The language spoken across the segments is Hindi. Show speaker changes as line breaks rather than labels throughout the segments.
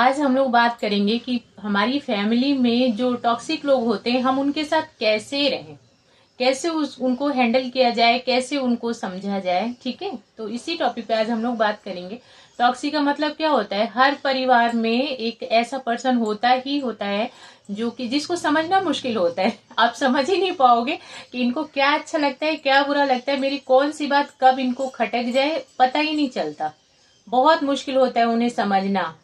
आज हम लोग बात करेंगे कि हमारी फैमिली में जो टॉक्सिक लोग होते हैं हम उनके साथ कैसे रहें, कैसे उनको हैंडल किया जाए, कैसे उनको समझा जाए। ठीक है, तो इसी टॉपिक पे आज हम लोग बात करेंगे। टॉक्सिक का मतलब क्या होता है? हर परिवार में एक ऐसा पर्सन होता ही होता है जो कि जिसको समझना मुश्किल होता है। आप समझ ही नहीं पाओगे कि इनको क्या अच्छा लगता है, क्या बुरा लगता है, मेरी कौन सी बात कब इनको खटक जाए पता ही नहीं चलता। बहुत मुश्किल होता है उन्हें समझना।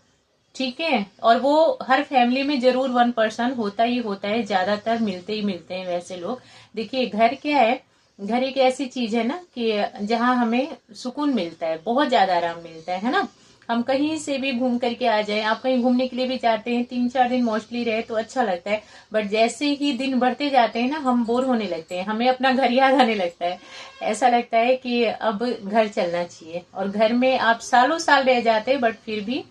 ठीक है, और वो हर फैमिली में जरूर वन पर्सन होता ही होता है, ज्यादातर मिलते ही मिलते हैं वैसे लोग। देखिए, घर क्या है? घर एक ऐसी चीज है ना कि जहाँ हमें सुकून मिलता है, बहुत ज्यादा आराम मिलता है ना। हम कहीं से भी घूम करके आ जाए, आप कहीं घूमने के लिए भी जाते हैं, 3-4 दिन मोस्टली रहे तो अच्छा लगता है। बट जैसे ही दिन बढ़ते जाते हैं ना, हम बोर होने लगते हैं, हमें अपना घर याद आने लगता है। ऐसा लगता है कि अब घर चलना चाहिए। और घर में आप सालों साल रह जाते हैं बट फिर भी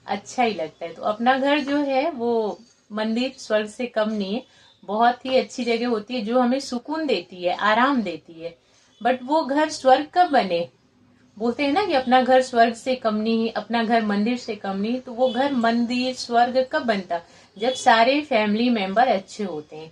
अच्छा ही लगता है। तो अपना घर जो है वो मंदिर स्वर्ग से कम नहीं है। बहुत ही अच्छी जगह होती है जो हमें सुकून देती है, आराम देती है। बट वो घर स्वर्ग कब बने? बोलते हैं ना कि अपना घर स्वर्ग से कम नहीं, अपना घर मंदिर से कम नहीं। तो वो घर मंदिर स्वर्ग कब बनता? जब सारे फैमिली मेंबर अच्छे होते हैं।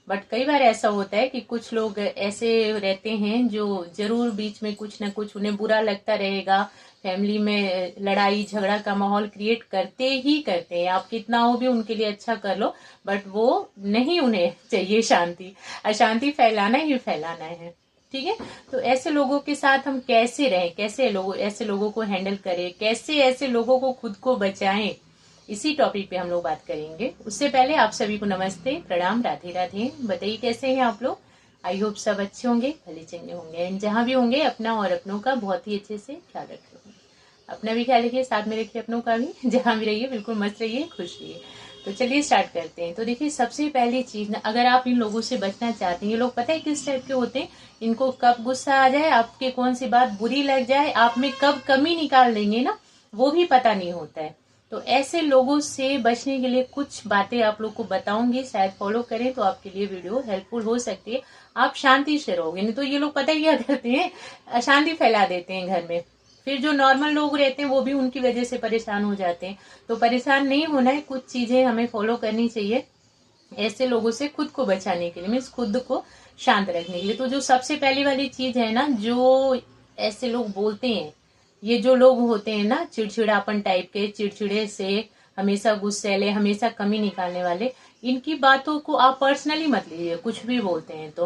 बट कई बार ऐसा होता है कि कुछ लोग ऐसे रहते हैं जो जरूर बीच में कुछ ना कुछ उन्हें बुरा लगता रहेगा। फैमिली में लड़ाई झगड़ा का माहौल क्रिएट करते ही करते हैं। आप कितना हो भी उनके लिए अच्छा कर लो, बट वो नहीं, उन्हें चाहिए शांति। अशांति फैलाना ही फैलाना है। ठीक है, तो ऐसे लोगों के साथ हम कैसे रहें, कैसे ऐसे लोगों को हैंडल करें, कैसे ऐसे लोगों को खुद को बचाएं, इसी टॉपिक पे हम लोग बात करेंगे। उससे पहले आप सभी को नमस्ते, प्रणाम, राधे राधे। बताइए कैसे हैं आप लोग? आई होप सब अच्छे होंगे, भले चंगे होंगे। एंड जहां भी होंगे अपना और अपनों का बहुत ही अच्छे से ख्याल रखे होंगे। अपना भी ख्याल रखिए, साथ में रखिए अपनों का भी। जहां भी रहिए बिल्कुल मस्त रहिए, खुश रहिए। तो चलिए स्टार्ट करते हैं। तो देखिए, सबसे पहली चीज ना, अगर आप इन लोगों से बचना चाहते हैं, ये लोग पता है किस टाइप के होते हैं? इनको कब गुस्सा आ जाए, आपके कौन सी बात बुरी लग जाए, आप में कब कमी निकाल देंगे ना, वो भी पता नहीं होता है। तो ऐसे लोगों से बचने के लिए कुछ बातें आप लोग को बताऊंगी, शायद फॉलो करें तो आपके लिए वीडियो हेल्पफुल हो सकती है। आप शांति से रहोगे। नहीं तो ये लोग पता ही क्या करते हैं, अशांति फैला देते हैं घर में। फिर जो नॉर्मल लोग रहते हैं वो भी उनकी वजह से परेशान हो जाते हैं। तो परेशान नहीं होना है, कुछ चीजें हमें फॉलो करनी चाहिए ऐसे लोगों से खुद को बचाने के लिए, मीन्स खुद को शांत रखने के लिए। तो जो सबसे पहली वाली चीज है ना, जो ऐसे लोग बोलते हैं, ये जो लोग होते हैं ना चिड़चिड़ापन टाइप के, चिड़चिड़े से, हमेशा गुस्सैले, हमेशा कमी निकालने वाले, इनकी बातों को आप पर्सनली मत लीजिए। कुछ भी बोलते हैं तो,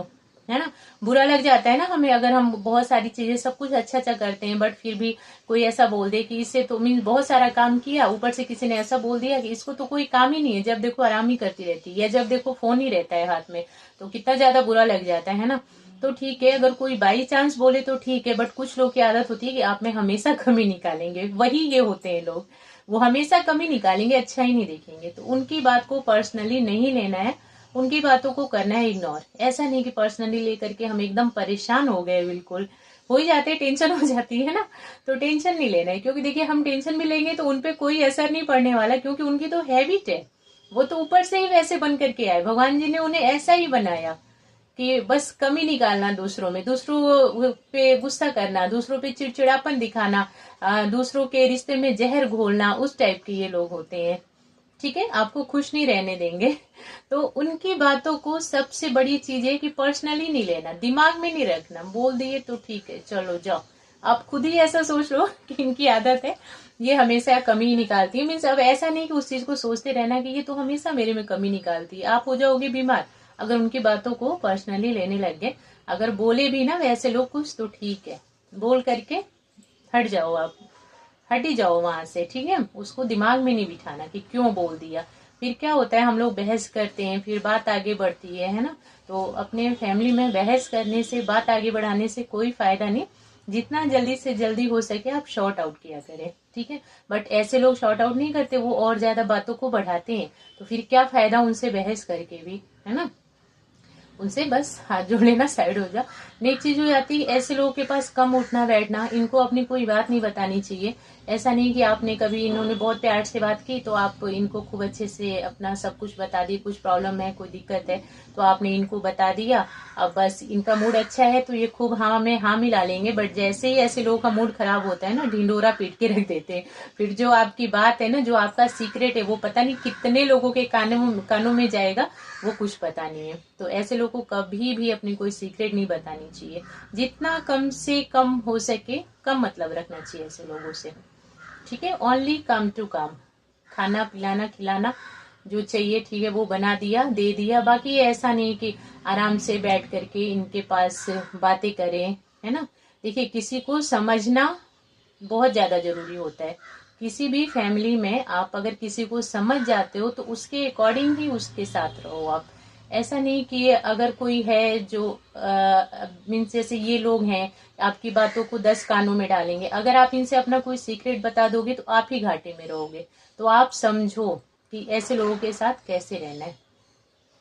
है ना, बुरा लग जाता है ना हमें। अगर हम बहुत सारी चीजें सब कुछ अच्छा अच्छा करते हैं बट फिर भी कोई ऐसा बोल दे कि इससे तो मीन बहुत सारा काम किया, ऊपर से किसी ने ऐसा बोल दिया कि इसको तो कोई काम ही नहीं है, जब देखो आराम ही करती रहती है, या जब देखो फोन ही रहता है हाथ में, तो कितना ज्यादा बुरा लग जाता है ना। तो ठीक है, अगर कोई बाई चांस बोले तो ठीक है, बट कुछ लोग की आदत होती है कि आप में हमेशा कमी निकालेंगे। वही ये होते हैं लोग, वो हमेशा कमी निकालेंगे, अच्छा ही नहीं देखेंगे। तो उनकी बात को पर्सनली नहीं लेना है, उनकी बातों को करना है इग्नोर। ऐसा नहीं कि पर्सनली लेकर के हम एकदम परेशान हो गए, बिल्कुल हो ही जाते, टेंशन हो जाती है ना। तो टेंशन नहीं लेना है, क्योंकि देखिए हम टेंशन भी लेंगे तो उनपे कोई असर नहीं पड़ने वाला, क्योंकि उनकी तो हैबिट है। वो तो ऊपर से ही वैसे बन करके आए, भगवान जी ने उन्हें ऐसा ही बनाया कि बस कमी निकालना दूसरों में, दूसरों पे गुस्सा करना, दूसरों पे चिड़चिड़ापन दिखाना, दूसरों के रिश्ते में जहर घोलना, उस टाइप के ये लोग होते हैं। ठीक है, आपको खुश नहीं रहने देंगे। तो उनकी बातों को सबसे बड़ी चीज है कि पर्सनली नहीं लेना, दिमाग में नहीं रखना। बोल दिए तो ठीक है, चलो जाओ। आप खुद ही ऐसा सोच लो कि इनकी आदत है, ये हमेशा कमी निकालती है। मीन्स अब ऐसा नहीं कि उस चीज को सोचते रहना कि ये तो हमेशा मेरे में कमी निकालती है। आप हो जाओगे बीमार अगर उनकी बातों को पर्सनली लेने लग गए। अगर बोले भी ना वैसे लोग कुछ, तो ठीक है, बोल करके हट जाओ, आप हट ही जाओ वहां से। ठीक है, उसको दिमाग में नहीं बिठाना कि क्यों बोल दिया। फिर क्या होता है, हम लोग बहस करते हैं, फिर बात आगे बढ़ती है ना। तो अपने फैमिली में बहस करने से, बात आगे बढ़ाने से कोई फायदा नहीं। जितना जल्दी से जल्दी हो सके आप शॉर्ट आउट किया करें। ठीक है, बट ऐसे लोग शॉर्ट आउट नहीं करते, वो और ज्यादा बातों को बढ़ाते हैं। तो फिर क्या फायदा उनसे बहस करके भी, है ना। उनसे बस हाथ जोड़ लेना, साइड हो जा। नेक्स्ट चीज हो जाती है, ऐसे लोगों के पास कम उठना बैठना, इनको अपनी कोई बात नहीं बतानी चाहिए। ऐसा नहीं कि आपने कभी, इन्होंने बहुत प्यार से बात की तो आप इनको खूब अच्छे से अपना सब कुछ बता दी, कुछ प्रॉब्लम है, कोई दिक्कत है तो आपने इनको बता दिया, अब बस इनका मूड अच्छा है तो ये खूब हाँ में हाँ मिला लेंगे। बट जैसे ही ऐसे लोगों का मूड खराब होता है ना, ढिंडोरा पीट के रख देते हैं। फिर जो आपकी बात है ना, जो आपका सीक्रेट है, वो पता नहीं कितने लोगों के कानों में जाएगा, वो कुछ पता नहीं है। तो ऐसे लोगों को कभी भी अपनी कोई सीक्रेट नहीं बतानी चाहिए। जितना कम से कम हो सके कम मतलब रखना चाहिए ऐसे लोगों से। ठीक है, ओनली कम टू कम, खाना पिलाना खिलाना जो चाहिए ठीक है वो बना दिया दे दिया। बाकी ऐसा नहीं कि आराम से बैठ करके इनके पास बातें करें, है ना। देखिए, किसी को समझना बहुत ज्यादा जरूरी होता है। किसी भी फैमिली में आप अगर किसी को समझ जाते हो तो उसके अकॉर्डिंग ही उसके साथ रहो आप। ऐसा नहीं कि अगर कोई है जो मीन्स जैसे ये लोग हैं, आपकी बातों को 10 कानों में डालेंगे। अगर आप इनसे अपना कोई सीक्रेट बता दोगे तो आप ही घाटे में रहोगे। तो आप समझो कि ऐसे लोगों के साथ कैसे रहना है,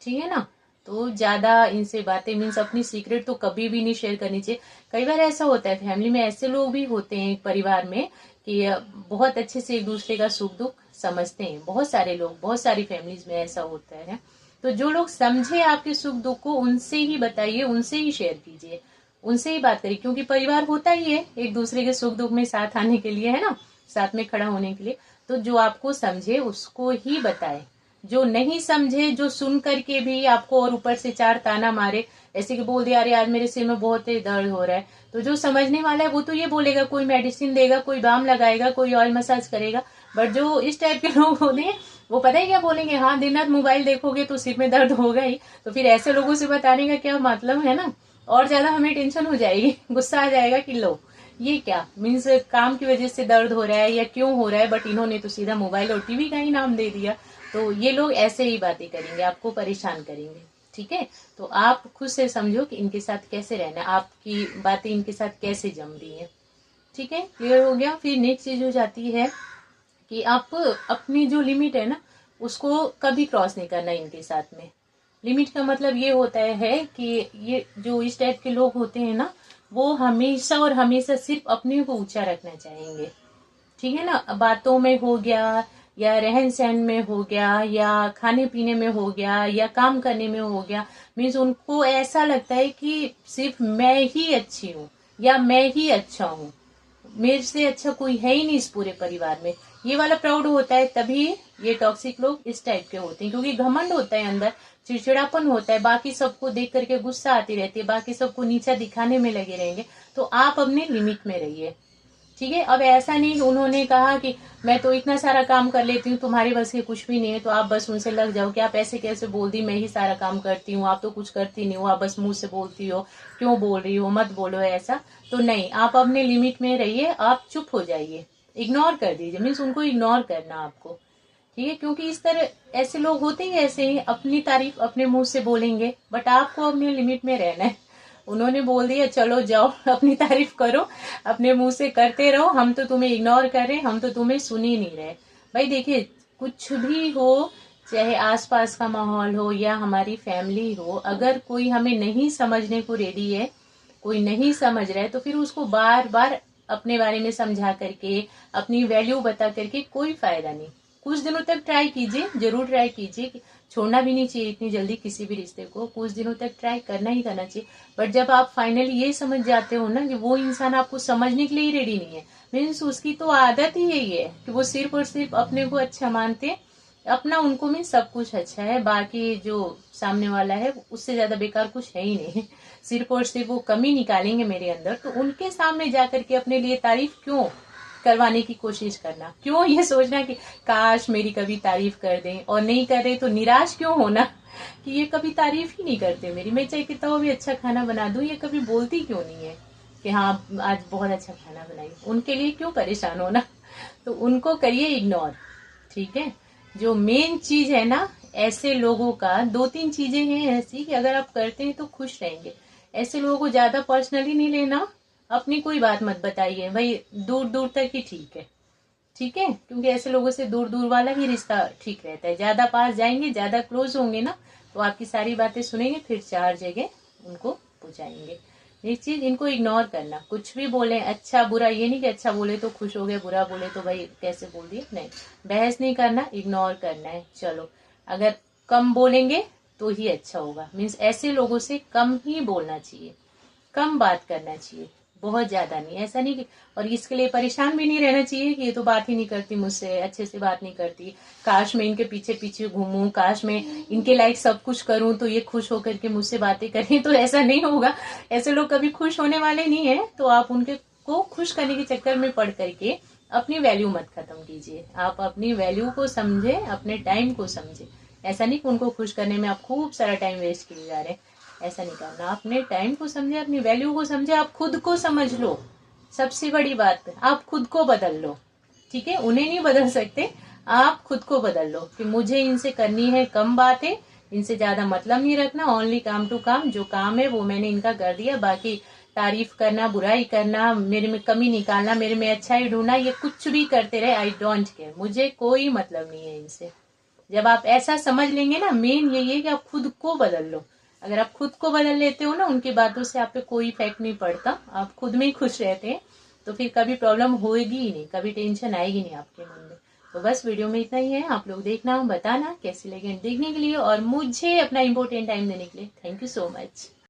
ठीक है ना। तो ज्यादा इनसे बातें मीन्स अपनी सीक्रेट तो कभी भी नहीं शेयर करनी चाहिए। कई बार ऐसा होता है फैमिली में, ऐसे लोग भी होते हैं परिवार में कि बहुत अच्छे से एक दूसरे का सुख दुख समझते हैं। बहुत सारे लोग, बहुत सारी फैमिलीज में ऐसा होता है। तो जो लोग समझे आपके सुख दुख को, उनसे ही बताइए, उनसे ही शेयर कीजिए, उनसे ही बात करिए। क्योंकि परिवार होता ही है एक दूसरे के सुख दुख में साथ आने के लिए, है ना, साथ में खड़ा होने के लिए। तो जो आपको समझे उसको ही बताए। जो नहीं समझे, जो सुन करके भी आपको और ऊपर से 4 ताना मारे, ऐसे कि बोल दिया अरे आज मेरे सिर में बहुत ही दर्द हो रहा है, तो जो समझने वाला है वो तो ये बोलेगा, कोई मेडिसिन देगा, कोई बाम लगाएगा, कोई ऑयल मसाज करेगा। बट जो इस टाइप के लोग होते हैं वो पता है क्या बोलेंगे, हाँ दिन रात मोबाइल देखोगे तो सिर में दर्द होगा ही। तो फिर ऐसे लोगों से बताने का क्या मतलब है ना। और ज्यादा हमें टेंशन हो जाएगी, गुस्सा आ जाएगा कि लो ये क्या मीन्स काम की वजह से दर्द हो रहा है या क्यों हो रहा है, बट इन्होंने तो सीधा मोबाइल और टीवी का ही नाम दे दिया। तो ये लोग ऐसे ही बातें करेंगे, आपको परेशान करेंगे। ठीक है, तो आप खुद से समझो कि इनके साथ कैसे रहना है, आपकी बातें इनके साथ कैसे जम रही है। ठीक है, क्लियर हो गया। फिर नेक्स्ट चीज हो जाती है कि आप अपनी जो लिमिट है ना उसको कभी क्रॉस नहीं करना इनके साथ में। लिमिट का मतलब ये होता है कि ये जो इस टाइप के लोग होते हैं ना, वो हमेशा और हमेशा सिर्फ अपने को ऊंचा रखना चाहेंगे। ठीक है ना, बातों में हो गया या रहन सहन में हो गया या खाने पीने में हो गया या काम करने में हो गया। मीन्स उनको ऐसा लगता है कि सिर्फ मैं ही अच्छी हूँ या मैं ही अच्छा हूँ, मेरे से अच्छा कोई है ही नहीं इस पूरे परिवार में। ये वाला प्राउड होता है, तभी ये टॉक्सिक लोग इस टाइप के होते हैं। क्योंकि घमंड होता है अंदर, चिड़चिड़ापन होता है, बाकी सबको देख करके गुस्सा आती रहती है, बाकी सबको नीचा दिखाने में लगे रहेंगे। तो आप अपने लिमिट में रहिए। ठीक है, अब ऐसा नहीं उन्होंने कहा कि मैं तो इतना सारा काम कर लेती हूँ, तुम्हारे बस के कुछ भी नहीं है, तो आप बस उनसे लग जाओ कि आप ऐसे कैसे बोल दी, मैं ही सारा काम करती हूँ, आप तो कुछ करती नहीं हो, आप बस मुंह से बोलती हो, क्यों बोल रही हो, मत बोलो ऐसा। तो नहीं, आप अपने लिमिट में रहिए, आप चुप हो जाइए, इग्नोर कर दीजिए। मीन्स उनको इग्नोर करना आपको। ठीक है, क्योंकि इस तरह ऐसे लोग होते ही ऐसे ही अपनी तारीफ अपने मुंह से बोलेंगे, बट आपको अपने लिमिट में रहना है। उन्होंने बोल दिया चलो जाओ अपनी तारीफ करो, अपने मुंह से करते रहो, हम तो तुम्हें इग्नोर कर रहे, हम तो तुम्हें सुन ही नहीं रहे। भाई देखिए, कुछ भी हो, चाहे आसपास का माहौल हो या हमारी फैमिली हो, अगर कोई हमें नहीं समझने को रेडी है, कोई नहीं समझ रहा है, तो फिर उसको बार बार अपने बारे में समझा करके, अपनी वैल्यू बता करके कोई फायदा नहीं। कुछ दिनों तक ट्राई कीजिए, जरूर ट्राई कीजिए, छोड़ना भी नहीं चाहिए इतनी जल्दी किसी भी रिश्ते को, कुछ दिनों तक ट्राई करना ही करना चाहिए। बट जब आप फाइनली ये समझ जाते हो ना कि वो इंसान आपको समझने के लिए ही रेडी नहीं है, मीन्स उसकी तो आदत ही यही है कि वो सिर्फ और सिर्फ अपने को अच्छा मानते, अपना उनको में सब कुछ अच्छा है, बाकी जो सामने वाला है उससे ज्यादा बेकार कुछ है ही नहीं। सिर्फ और सिर्फ वो कमी निकालेंगे मेरे अंदर, तो उनके सामने जाकर के अपने लिए तारीफ क्यों करवाने की कोशिश करना, क्यों ये सोचना कि काश मेरी कभी तारीफ कर दें, और नहीं कर रहे तो निराश क्यों होना कि ये कभी तारीफ ही नहीं करते मेरी, मैं चाहे कितना भी अच्छा खाना बना दूं, ये कभी बोलती क्यों नहीं है कि हाँ आज बहुत अच्छा खाना बनाई। उनके लिए क्यों परेशान होना। तो उनको करिए इग्नोर। ठीक है, जो मेन चीज है ना, ऐसे लोगों का 2-3 चीजें हैं ऐसी कि अगर आप करते हैं तो खुश रहेंगे। ऐसे लोगों को ज्यादा पर्सनली नहीं लेना, अपनी कोई बात मत बताइए भाई, दूर दूर तक ही ठीक है। ठीक है, क्योंकि ऐसे लोगों से दूर दूर वाला ही रिश्ता ठीक रहता है। ज्यादा पास जाएंगे, ज्यादा क्लोज होंगे ना, तो आपकी सारी बातें सुनेंगे, फिर 4 जगह उनको पहुंचाएंगे। नेक्स्ट चीज, इनको इग्नोर करना। कुछ भी बोले, अच्छा बुरा, ये नहीं कि अच्छा बोले तो खुश हो गए, बुरा बोले तो भाई कैसे बोल दिए, नहीं। बहस नहीं करना, इग्नोर करना है। चलो, अगर कम बोलेंगे तो ही अच्छा होगा। मीन्स ऐसे लोगों से कम ही बोलना चाहिए, कम बात करना चाहिए, बहुत ज्यादा नहीं। ऐसा नहीं कि, और इसके लिए परेशान भी नहीं रहना चाहिए कि ये तो बात ही नहीं करती मुझसे, अच्छे से बात नहीं करती, काश मैं इनके पीछे पीछे घूमूं, काश मैं इनके लायक सब कुछ करूं तो ये खुश होकर के मुझसे बातें करें। तो ऐसा नहीं होगा, ऐसे लोग कभी खुश होने वाले नहीं है। तो आप उनके को खुश करने के चक्कर में पड़ करके अपनी वैल्यू मत खत्म कीजिए। आप अपनी वैल्यू को समझे, अपने टाइम को समझे। ऐसा नहीं कि उनको खुश करने में आप खूब सारा टाइम वेस्ट किए जा रहे हैं, ऐसा नहीं करना। अपने टाइम को समझे, अपनी वैल्यू को समझे, आप खुद को समझ लो। सबसे बड़ी बात, आप खुद को बदल लो। ठीक है, उन्हें नहीं बदल सकते, आप खुद को बदल लो कि मुझे इनसे करनी है कम बातें, इनसे ज्यादा मतलब नहीं रखना, ओनली काम टू काम। जो काम है वो मैंने इनका कर दिया, बाकी तारीफ करना, बुराई करना, मेरे में कमी निकालना, मेरे में अच्छाई ढूंढना, ये कुछ भी करते रहे, आई डोंट केयर, मुझे कोई मतलब नहीं है इनसे। जब आप ऐसा समझ लेंगे ना, मेन यही है कि आप खुद को बदल लो। अगर आप खुद को बदल लेते हो ना, उनकी बातों से आप पे कोई इफेक्ट नहीं पड़ता, आप खुद में ही खुश रहते हैं, तो फिर कभी प्रॉब्लम होएगी ही नहीं, कभी टेंशन आएगी नहीं आपके मन में। तो बस वीडियो में इतना ही है। आप लोग देखना, बताना कैसी लगे देखने के लिए, और मुझे अपना इम्पोर्टेंट टाइम देने के लिए थैंक यू सो मच।